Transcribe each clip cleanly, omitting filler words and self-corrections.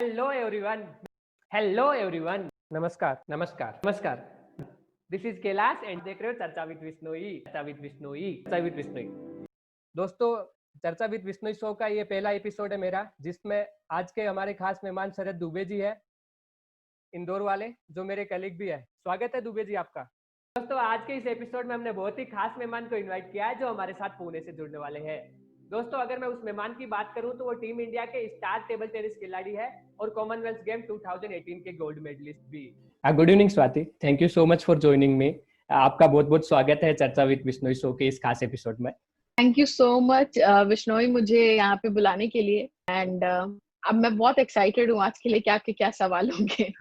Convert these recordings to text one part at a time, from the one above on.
Hello everyone. Hello everyone. नमस्कार नमस्कार नमस्कार. This is कैलाश एंड देख रहे हो चर्चा विद विश्नोई. चर्चा विद विश्नोई. दोस्तों, चर्चा विद विश्नोई शो का ये पहला एपिसोड है मेरा, जिसमें आज के हमारे खास मेहमान शरद दुबे जी है, इंदौर वाले, जो मेरे कलीग भी है. स्वागत है दुबे जी आपका. दोस्तों, आज के इस एपिसोड में हमने बहुत ही खास मेहमान को इनवाइट किया है, जो हमारे साथ पुणे से जुड़ने वाले हैं. दोस्तों, अगर मैं उस मेहमान की बात करूं तो वो टीम इंडिया के स्टार टेबल टेनिस खिलाड़ी है और कॉमनवेल्थ गेम 2018 के गोल्ड मेडलिस्ट भी. Good evening Swati, thank you so much for joining me. आपका बहुत बहुत स्वागत है चर्चा विद विश्नोई शो के इस खास एपिसोड में. Thank you so much Bishnoi, मुझे यहाँ पे बुलाने के लिए. एंड अब मैं बहुत एक्साइटेड हूँ आज के लिए कि आपके क्या सवाल होंगे.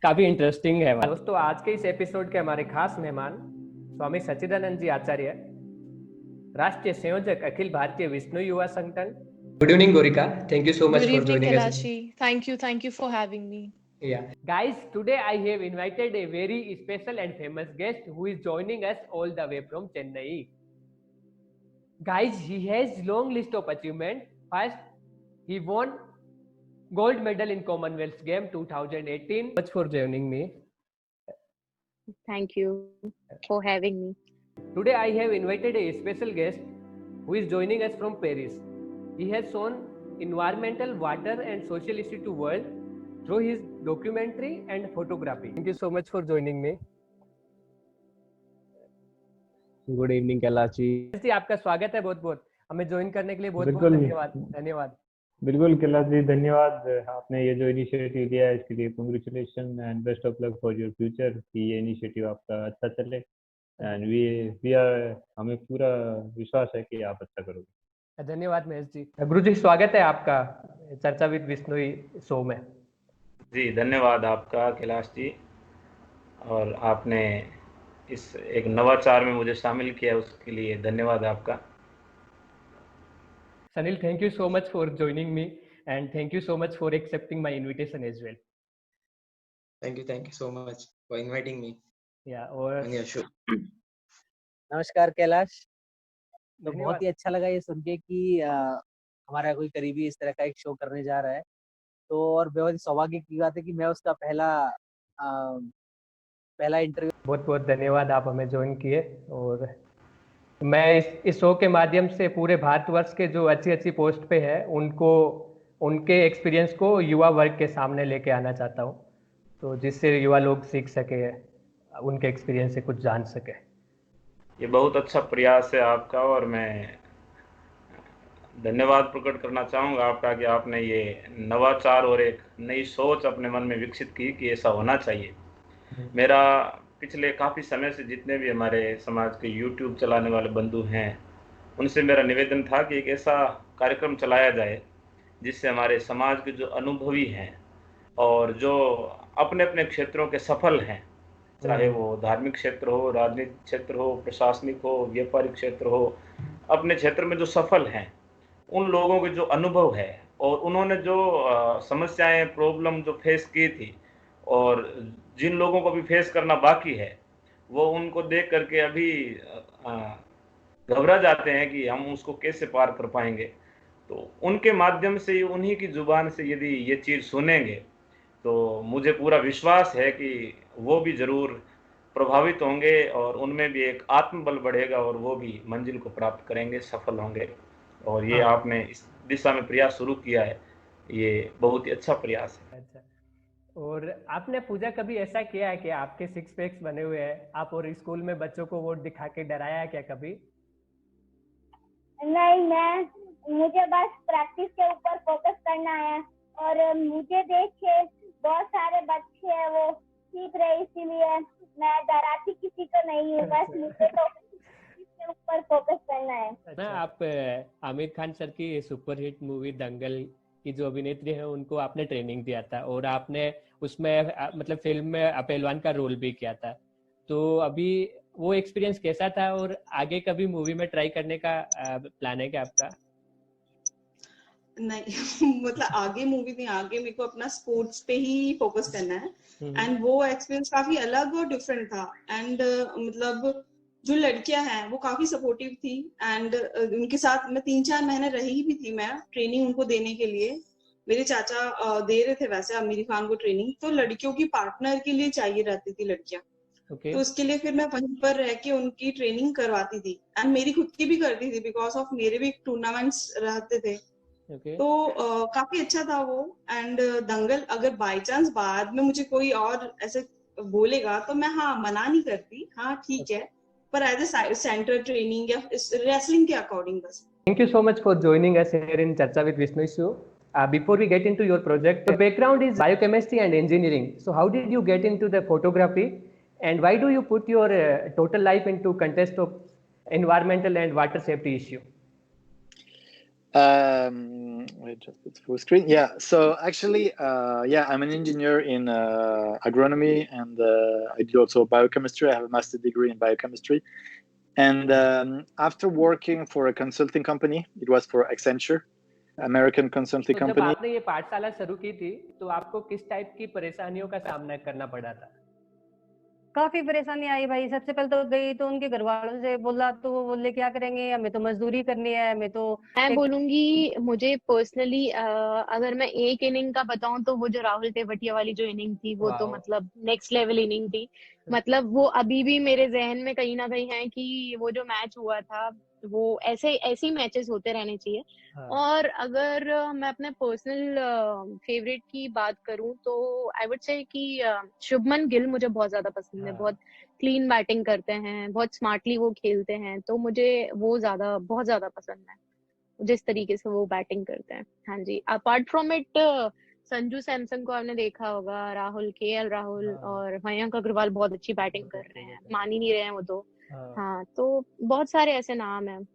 काफी इंटरेस्टिंग है. दोस्तों, आज के इस एपिसोड के हमारे खास मेहमान स्वामी सच्चिदानंद जी आचार्य, राष्ट्रीय संयोजक अखिल भारतीय विष्णु युवा संगठन. Good evening Gorika, thank you so much for joining us. Thank you for having me. Yeah, guys, today I have invited a very special and famous guest who is joining us all the way from Chennai. Guys, he has long list of achievement. First, he won gold medal in Commonwealth Game 2018. Much for joining me. Thank you for having me. Today I have invited a special guest who is joining us from Paris. He has shown environmental, water and social issue to world through his documentary and photography. Thank you so much for joining me. Good evening Kailash ji. जी, आपका स्वागत है. बहुत बहुत हमें join करने के लिए बहुत बहुत धन्यवाद. बिल्कुल कैलाश जी, धन्यवाद. आपने ये जो इनिशिएटिव लिया है इसके लिए congratulation and best of luck for your future. कि ये इनिशिएटिव आपका अच्छा चले एंड वी आर, हमें पूरा विश्वास है कि आप अच्छा करोगे. धन्यवाद महेश जी. गुरु जी, स्वागत है आपका चर्चा विद विश्नोई शो में. जी, धन्यवाद आपका कैलाश जी. और आपने इस एक नवाचार में मुझे शामिल किया, उसके लिए धन्यवाद आपका. Sanil, thank you so much for joining me and thank you so much for accepting my invitation as well. Thank you so much for inviting me. Yeah, और sure. नमस्कार कैलाश. तो बहुत ही अच्छा लगा ये सुन के कि हमारा कोई करीबी इस तरह का एक शो करने जा रहा है. तो और बहुत ही सौभाग्य की बात है कि मैं उसका पहला इंटरव्यू. बहुत बहुत धन्यवाद, आप हमें ज्वाइन किए. और मैं इस शो के माध्यम से पूरे भारतवर्ष के जो अच्छी पोस्ट पे है उनको, उनके एक्सपीरियंस को युवा वर्ग के सामने लेके आना चाहता हूँ, तो जिससे युवा लोग सीख सके, उनके एक्सपीरियंस से कुछ जान सके. ये बहुत अच्छा प्रयास है आपका और मैं धन्यवाद प्रकट करना चाहूँगा आपका कि आपने ये नवाचार और एक नई सोच अपने मन में विकसित की कि ऐसा होना चाहिए. मेरा पिछले काफ़ी समय से जितने भी हमारे समाज के YouTube चलाने वाले बंधु हैं, उनसे मेरा निवेदन था कि एक ऐसा कार्यक्रम चलाया जाए जिससे हमारे समाज के जो अनुभवी हैं और जो अपने अपने क्षेत्रों के सफल हैं, चाहे वो धार्मिक क्षेत्र हो, राजनीतिक क्षेत्र हो, प्रशासनिक हो, व्यापारिक क्षेत्र हो, अपने क्षेत्र में जो सफल हैं, उन लोगों के जो अनुभव है और उन्होंने जो समस्याएं, प्रॉब्लम जो फेस की थी और जिन लोगों को भी फेस करना बाकी है, वो उनको देख करके अभी घबरा जाते हैं कि हम उसको कैसे पार कर पाएंगे. तो उनके माध्यम से, उन्हीं की जुबान से यदि ये चीज़ सुनेंगे तो मुझे पूरा विश्वास है कि वो भी ज़रूर प्रभावित होंगे और उनमें भी एक आत्मबल बढ़ेगा और वो भी मंजिल को प्राप्त करेंगे, सफल होंगे. और ये आपने इस दिशा में प्रयास शुरू किया है, ये बहुत ही अच्छा प्रयास है. अच्छा, और आपने पूजा कभी ऐसा किया है कि आपके 6 पैक्स बने हुए हैं, आप और स्कूल में बच्चों को वो दिखा के डराया है क्या कभी? नहीं, मुझे बस प्रैक्टिस के ऊपर फोकस करना है और मुझे देख के बहुत सारे बच्चे हैं वो सीख रहे, इसीलिए मैं डराती किसी को नहीं हूँ. बस मुझे तो इसके ऊपर फोकस करना है. अच्छा, आप आमिर खान सर की सुपर हिट मूवी दंगल की जो अभिनेत्री है उनको आपने ट्रेनिंग दिया था और आपने उसमें मतलब फिल्म में पहलवान का रोल भी किया था. तो अभी वो एक्सपीरियंस कैसा था और आगे कभी मूवी में ट्राई करने का प्लान है क्या आपका? नहीं मतलब आगे मूवी में आगे मेरे को अपना स्पोर्ट्स पे ही फोकस करना है. एंड वो एक्सपीरियंस काफी अलग और डिफरेंट था. एंड मतलब जो लड़कियां हैं वो काफी सपोर्टिव थी एंड उनके साथ मैं 3-4 महीने रही भी थी मैं ट्रेनिंग उनको देने के लिए. मेरे चाचा दे रहे थे वैसे आमिर खान को ट्रेनिंग, तो लड़कियों की पार्टनर के लिए चाहिए रहती थी लड़कियां, ओके तो उसके लिए फिर मैं वहीं पर रह के उनकी ट्रेनिंग करवाती थी, एंड मेरी खुद की भी करती थी, बिकॉज ऑफ मेरे भी टूर्नामेंट्स रहते थे। ओके तो काफी अच्छा था वो। एंड दंगल अगर बाय चांस बाद में मुझे कोई और ऐसे बोलेगा तो मैं हाँ मना नहीं करती, हाँ ठीक है, पर एज ए सेंटर ट्रेनिंग या रेसलिंग के अकॉर्डिंग बस। Thank you so much for joining us here in Charcha with Vishnu show. Before we get into your project, your background is biochemistry and engineering. So how did you get into the photography, and why do you put your total life into context of environmental and water safety issue? Wait, just it's full screen. Yeah. So actually, yeah, I'm an engineer in agronomy, and I do also biochemistry. I have a master's degree in biochemistry. And after working for a consulting company, it was for Accenture, American consulting तो जब company. आपने ये पाठशाला शुरू की थी तो आपको किस टाइप की परेशानियों का सामना करना पड़ा था? काफी परेशानी आई भाई। सबसे पहले तो गई तो उनके घर वालों से बोला, तो वो बोले क्या करेंगे, हमें तो मजदूरी करनी है, हमें तो मैं बोलूंगी मुझे पर्सनली अगर मैं एक इनिंग का बताऊं तो वो जो राहुल तेवतिया वाली जो इनिंग थी वो तो Wow. मतलब नेक्स्ट लेवल इनिंग थी। मतलब वो अभी भी मेरे जहन में कहीं ना कहीं है कि वो जो मैच हुआ था वो ऐसे ही मैचेस होते रहने चाहिए। हाँ, और अगर मैं अपने पर्सनल फेवरेट की बात करूं तो आई वुड से कि शुभमन गिल मुझे बहुत ज्यादा पसंद है। हाँ। बहुत क्लीन बैटिंग करते हैं, बहुत स्मार्टली वो खेलते हैं, तो मुझे वो बहुत ज्यादा पसंद है जिस तरीके से वो बैटिंग करते हैं। हाँ जी, apart from it Sanju Samson को आपने देखा होगा, राहुल केएल राहुल हाँ। और मयंक अग्रवाल बहुत अच्छी बैटिंग बहुत कर अच्छे रहे हैं, बैटर। मान ही नहीं रहे हैं वो तो। हाँ, हाँ, तो बहुत सारे ऐसे नाम हैं।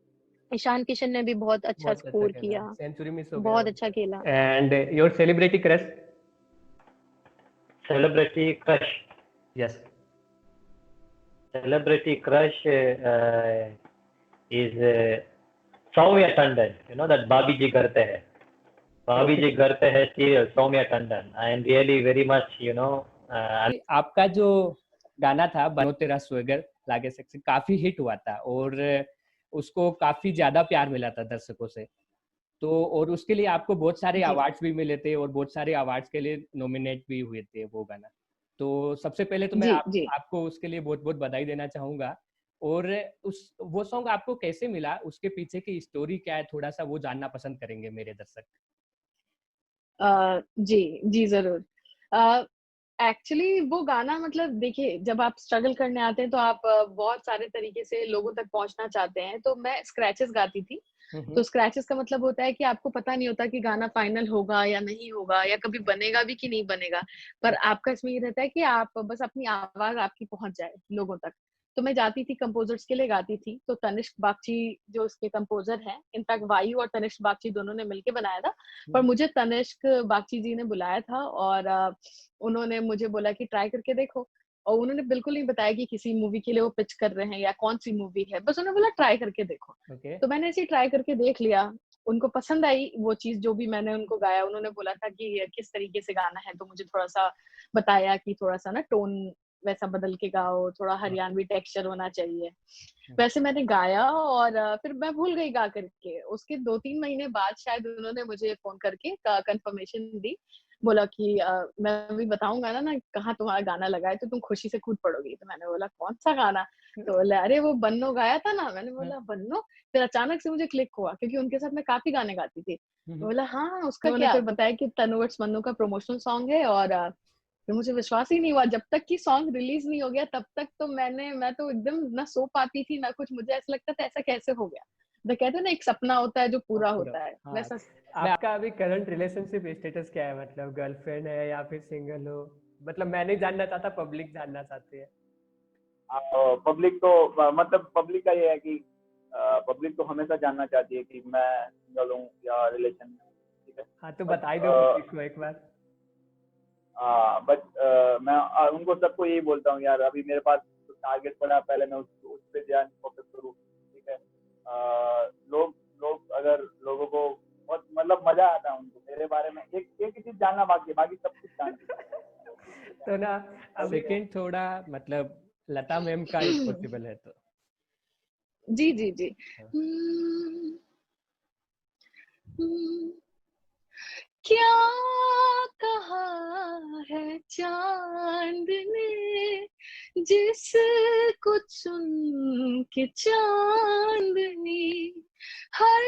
ईशान किशन ने भी बहुत अच्छा बहुत अच्छा स्कोर खेला, किया, सेंचुरी मिस हो गया बहुत उनका। अच्छा खेला। And your celebrity crush? Celebrity crush. Yes. Celebrity crush is Soumya Tandon. You know that Bobby Ji करते हैं. Bobby Ji करते हैं serial Soumya Tandon. I am really very much, you know. आपका जो गाना था बनो तेरा स्वेगर लागे सेक्सी काफी हिट हुआ था और उसको काफी ज्यादा प्यार मिला था दर्शकों से। तो और उसके लिए आपको बहुत सारे जी। अवार्ड्स भी मिले थे और बहुत सारे अवार्ड्स के लिए नॉमिनेट भी हुए थे वो गाना। तो सबसे पहले तो मैं जी, जी। आपको उसके लिए बहुत बहुत बधाई देना चाहूंगा। और वो सॉन्ग आपको कैसे मिला, उसके पीछे की स्टोरी क्या है, थोड़ा सा वो जानना पसंद करेंगे मेरे दर्शक। जी जरूर। एक्चुअली वो गाना मतलब देखिए, जब आप स्ट्रगल करने आते हैं तो आप बहुत सारे तरीके से लोगों तक पहुंचना चाहते हैं। तो मैं स्क्रैचेस गाती थी, तो स्क्रैचेस का मतलब होता है कि आपको पता नहीं होता कि गाना फाइनल होगा या नहीं होगा, या कभी बनेगा भी कि नहीं बनेगा, पर आपका इसमें ये रहता है कि आप बस अपनी आवाज आपकी पहुंच जाए लोगों तक। तो मैं जाती थी, कंपोजर्स के लिए गाती थी। तो तनिष्क बागची जो उसके कंपोजर हैं, इनफैक्ट वायु और तनिष्क बागची दोनों ने मिलके बनाया था, पर मुझे तनिष्क बागची जी ने बुलाया था और उन्होंने मुझे बोला कि ट्राई करके देखो। और उन्होंने बिल्कुल नहीं बताया कि किसी मूवी के लिए वो पिच कर रहे हैं या कौन सी मूवी है, बस उन्होंने बोला ट्राई करके देखो। ओके। तो मैंने ऐसे ट्राई करके देख लिया, उनको पसंद आई वो चीज जो भी मैंने उनको गाया। उन्होंने बोला था कि किस तरीके से गाना है, तो मुझे थोड़ा सा बताया कि थोड़ा सा ना टोन वैसा बदल के गाओ, थोड़ा हरियाणवी टेक्सचर होना चाहिए। वैसे मैंने गाया और फिर मैं भूल गई गा करके। उसके 2-3 महीने बाद शायद उन्होंने मुझे फोन करके कंफर्मेशन दी, बोला कि मैं भी बताऊंगा ना कहाँ तुम्हारा गाना लगा है तो तुम खुशी से कूद पड़ोगी। तो मैंने बोला कौन सा गाना? तो बोले अरे वो बन्नो गाया था ना। मैंने बोला बन्नो? फिर अचानक से मुझे क्लिक हुआ, क्योंकि उनके साथ मैं काफी गाने गाती थी। बोला हाँ उसका क्या? फिर बताया कि तनुवर्स मन्नू का प्रमोशनल सॉन्ग है। और फिर मुझे विश्वास ही नहीं हुआ, जब तक कि सॉन्ग रिलीज नहीं हो गया तब तक तो मैं तो एकदम ना सो पाती थी ना कुछ। मुझे ऐसा लगता था ऐसा कैसे हो गया। तो कहते हैं ना एक सपना होता है जो पूरा होता है, हाँ। वैसा। आपका अभी करंट रिलेशनशिप स्टेटस क्या है, मतलब गर्लफ्रेंड है या फिर सिंगल हो? मतलब मैं नहीं जानना चाहता, पब्लिक जानना चाहती है। पब्लिक तो मतलब पब्लिक का ये है कि पब्लिक तो हमेशा जानना चाहती है कि मैं सिंगल हूँ या रिलेशन में, ठीक है। हाँ तो बताई दो पब्लिक को एक बार। बट मैं उनको सबको यही बोलता हूँ यार, अभी मेरे पास टारगेट पड़ा, पहले मैं उस पे ध्यान फोकस करूँ, ठीक है। लोग अगर लोगों को बहुत मतलब मजा आता है उनको मेरे बारे में, एक ही चीज जानना बाकी सब कुछ जानना। तो ना सेकंड थोड़ा मतलब लता मैम का पॉसिबल है तो। जी जी जी। क्या कहा है चांद ने जिसको चुन के चांदनी हर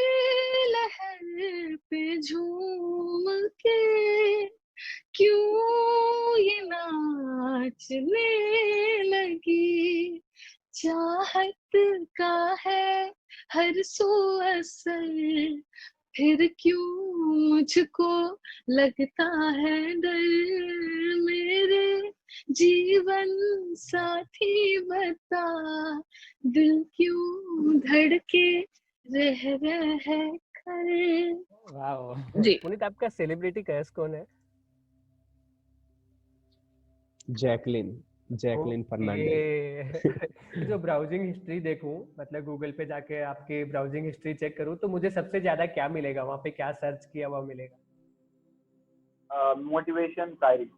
लहर पे झूम के क्यों ये नाचने लगी। चाहत का है हर सो असर फिर क्यों मुझको लगता है डर। मेरे जीवन साथी बता दिल क्यों धड़के रह कर। वाह जी। पुनीत, आपका सेलिब्रिटी क्रश कौन है? जैकलिन फर्नांडिस। ये जो ब्राउजिंग हिस्ट्री देखूं, मतलब गूगल पे जाके आपकी ब्राउजिंग हिस्ट्री चेक करूं, तो मुझे सबसे ज्यादा क्या मिलेगा वहां पे? क्या सर्च किया हुआ मिलेगा? Motivation Shayari.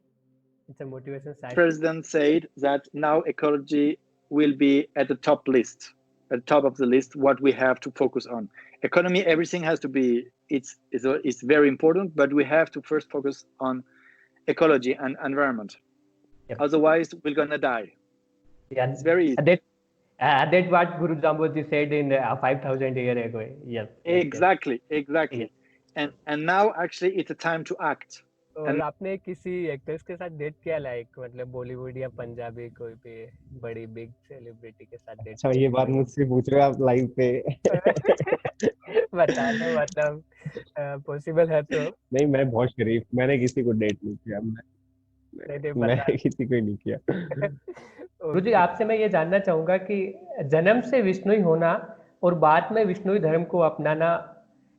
It's a motivation site. President said that now ecology will be at the top list, at the top of the list, what we have to focus on. Economy, everything has to be, it's very important, but we have to first focus on ecology and environment. Yep. Otherwise, we're gonna die. Yeah, it's very easy. That's what Guru Jamboji said in 5,000 years ago. Yes. Exactly. Yes. And now actually it's a time to act. और आपने किसी actress के साथ date किया, like मतलब बॉलीवुड या पंजाबी कोई भी बड़ी बिग सेलिब्रिटी के साथ डेट? अच्छा, ये बात मुझसे पूछ रहे हो आप लाइव पे? बता दो, मतलब पॉसिबल है तो। नहीं, मैं बहुत शरीफ, मैंने किसी को डेट नहीं किया। मैं किसी को नहीं किया। गुरु जी, आपसे मैं ये जानना चाहूंगा कि जन्म से विष्णुई होना और बाद में विष्णुई धर्म को अपनाना,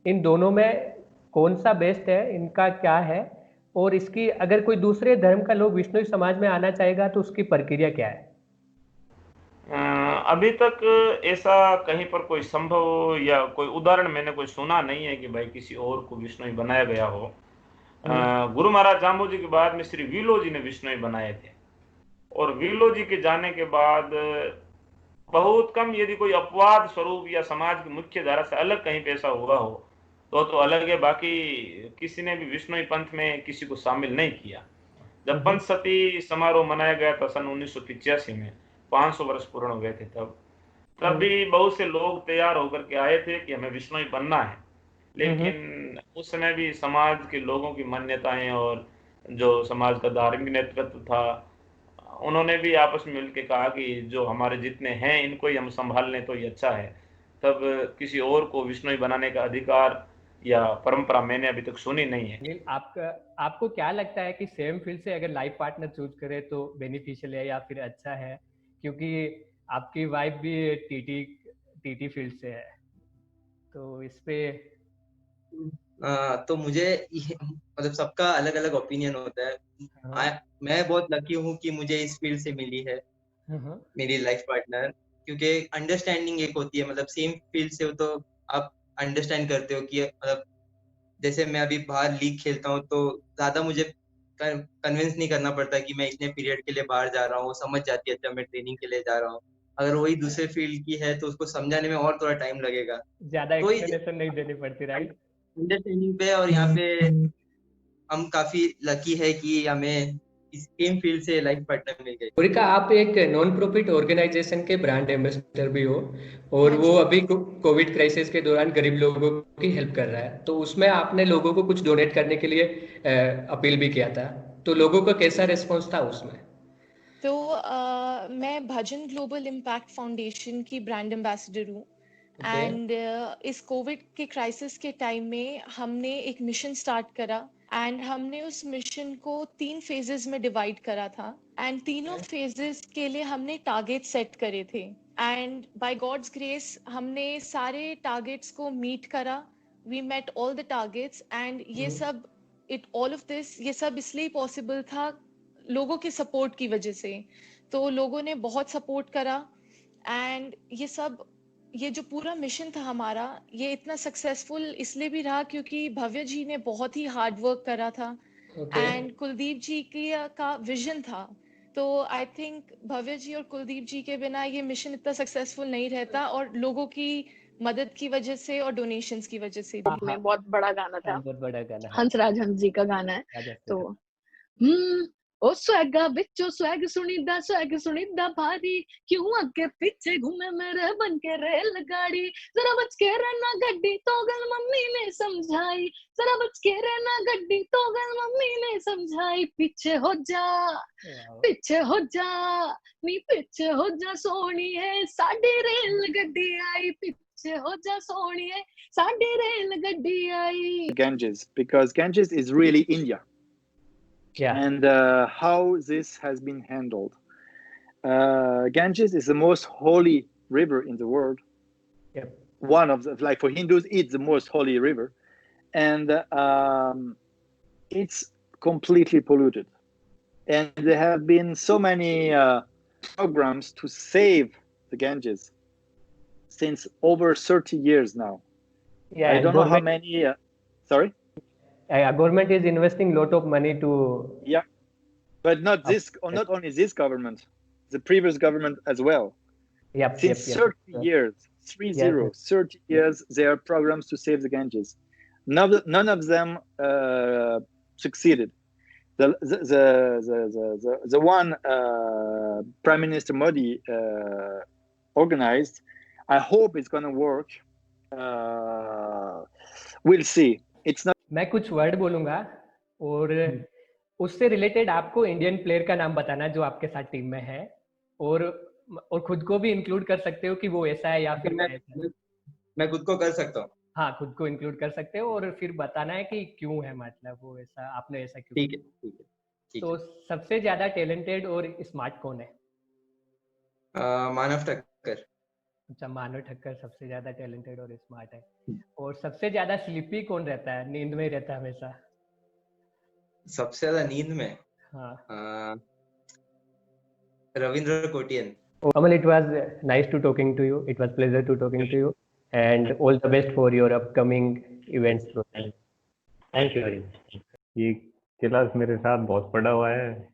इन दोनों में कौन सा बेस्ट है? इनका क्या है? और इसकी अगर कोई दूसरे धर्म का लोग विष्णुई समाज में आना चाहेगा तो उसकी प्रक्रिया क्या है? अभी तक ऐसा कहीं पर कोई संभव या कोई उदाहरण मैंने कोई सुना नहीं है कि भाई किसी और को विष्णुई बनाया गया हो। गुरु महाराज जाम्बो जी के बाद में श्री वीलो जी ने विष्णुई बनाए थे, और वीलो जी के जाने के बाद बहुत कम, यदि कोई अपवाद स्वरूप या समाज की मुख्य धारा से अलग कहीं पे ऐसा हुआ हो तो अलग है, बाकी किसी ने भी विष्णुई पंथ में किसी को शामिल नहीं किया। जब पंचसती समारोह मनाया गया था सन 1985 में, 500 वर्ष पूर्ण हो गए थे, तब भी बहुत से लोग तैयार होकर के आए थे कि हमें विष्णुई बनना है, लेकिन उस समय भी समाज के लोगों की मान्यताएं और जो समाज का धार्मिक नेतृत्व था, उन्होंने भी आपस में मिलकर कहा कि जो हमारे जितने हैं इनको ही हम संभाल लें तो ये अच्छा है। तब किसी और को विष्णुई बनाने का अधिकार या परंपरा मैंने अभी तक सुनी नहीं है। आपको क्या लगता है कि सेम फील्ड से अगर लाइफ पार्टनर चूज करे तो बेनिफिशियल है या फिर अच्छा है? क्योंकि आपकी वाइफ भी टीटी फील्ड से है, तो इस पे तो मुझे मतलब सबका अलग अलग ओपिनियन होता है। मैं बहुत लकी हूँ कि मुझे इस फील्ड से मिली है मेरी लाइफ पार्टनर, क्योंकि अंडरस्टैंडिंग एक होती है, मतलब सेम फील्ड से हो तो आप अंडरस्टैंड करते हो कि मतलब जैसे मैं अभी बाहर लीग खेलता हूँ तो ज्यादा मुझे कन्विंस नहीं करना पड़ता कि मैं इतने पीरियड के लिए बाहर जा रहा हूँ, समझ जाती है अच्छा मैं ट्रेनिंग के लिए जा रहा हूँ। अगर वही दूसरे फील्ड की है तो उसको समझाने में और थोड़ा टाइम लगेगा, ज्यादा एक्सप्लेनेशन नहीं देनी पड़ती, राइट? अंडरस्टैंडिंग पे। और यहाँ पे हम काफी लकी है कि हमें इस सेम फील्ड से लाइफ पार्टनर मिल गई। मोनिका, आप एक नॉन प्रॉफिट ऑर्गेनाइजेशन के ब्रांड एम्बेसडर भी हो, और वो अभी कोविड क्राइसिस के दौरान गरीब लोगों की हेल्प कर रहा है, तो उसमें आपने लोगों को कुछ डोनेट करने के लिए अपील भी किया था, तो लोगों का कैसा रिस्पॉन्स था उसमें? तो मैं भजन ग्लोबल इम्पैक्ट फाउंडेशन की ब्रांड एम्बेसडर हूँ, एंड इस कोविड के क्राइसिस के टाइम में हमने एक मिशन स्टार्ट करा, एंड हमने उस मिशन को 3 फेजेस में डिवाइड करा था, एंड तीनों फेजेस के लिए हमने टारगेट सेट करे थे, एंड बाय गॉड्स ग्रेस हमने सारे टारगेट्स को मीट करा। We met all the targets, and ये सब ऑल ऑफ दिस ये सब इसलिए पॉसिबल था लोगों के सपोर्ट की वजह से। तो लोगों ने बहुत सपोर्ट करा, एंड ये जो पूरा मिशन था हमारा, ये इतना सक्सेसफुल इसलिए भी रहा क्योंकि भव्य जी ने बहुत ही हार्ड वर्क करा था, एंड कुलदीप जी का विजन था। तो आई थिंक भव्य जी और कुलदीप जी के बिना ये मिशन इतना सक्सेसफुल नहीं रहता, और लोगों की मदद की वजह से और डोनेशंस की वजह से भी। में बहुत बड़ा गाना था, बहुत बड़ा गाना है। हंसराज हंस जी का गाना है। राजा तो सिंह। ओ स्वैगा बिचो स्वैग सुनीदा भारी, क्यों आगे पीछे घूमे मेरे बन के रेलगाड़ी, जरा बच के रहना गड्डी तो गल मम्मी ने समझाई, जरा बच के रहना गड्डी तो गल मम्मी ने समझाई, पीछे हो जा नी पीछे हो जा सोनी है साडी रेल गड्डी आई, पीछे हो जा सोनी है साडी रेल गड्डी आई। Ganges, because Ganges is really India. Yeah. And how this has been handled. Ganges is the most holy river in the world. Yep. One of the, like for Hindus, it's the most holy river. And it's completely polluted. And there have been so many programs to save the Ganges since over 30 years now. Yeah, I don't know how many. Sorry? Government is investing lot of money to. Yeah, but not this, or not only this government, the previous government as well. Yep. Since 30 years, 30 years, there are programs to save the Ganges. None of them succeeded. The one Prime Minister Modi organized, I hope it's going to work. We'll see. It's not. मैं कुछ word बोलूंगा और उससे related आपको Indian player का नाम बताना जो आपके साथ टीम में है, और खुद को भी इंक्लूड कर सकते हो कि वो ऐसा है या फिर मैं खुद को कर सकता हूँ। हाँ, खुद को इंक्लूड कर सकते हो और फिर बताना है कि क्यों है, मतलब वो ऐसा, आपने ऐसा क्यों। ठीक है। तो सबसे ज्यादा टैलेंटेड और स्मार्ट कौन है? मानव ठक्कर। अच्छा, मानव ठक्कर सबसे ज्यादा टैलेंटेड और स्मार्ट है। और सबसे ज्यादा स्लीपी कौन रहता है, नींद में रहता है हमेशा? सबसे ज्यादा नींद में? हाँ, Ravindra Kotian. Amal, it was nice to talking to you. It was pleasure to talking to you, and all the best for your upcoming events. Thank you very much. ये कैलाश मेरे साथ बहुत पड़ा हुआ है,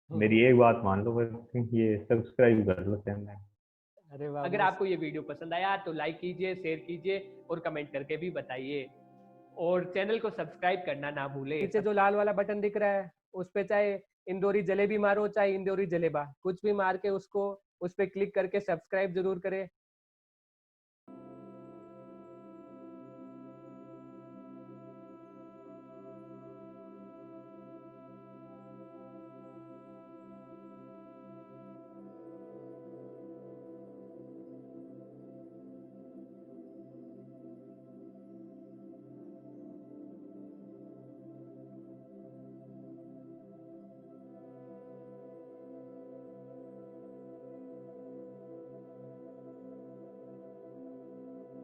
मेरी एक बात मान लो बस, ये सब्सक्राइब कर लो चैनल। अरे वाह। अगर आपको ये वीडियो पसंद आया तो लाइक कीजिए, शेयर कीजिए और कमेंट करके भी बताइए, और चैनल को सब्सक्राइब करना ना भूले। नीचे जो लाल वाला बटन दिख रहा है उस पे चाहे इंदौरी जलेबी मारो चाहे इंदौरी जलेबा, कुछ भी मार के उसको उस पे क्लिक करके सब्सक्राइब जरूर करें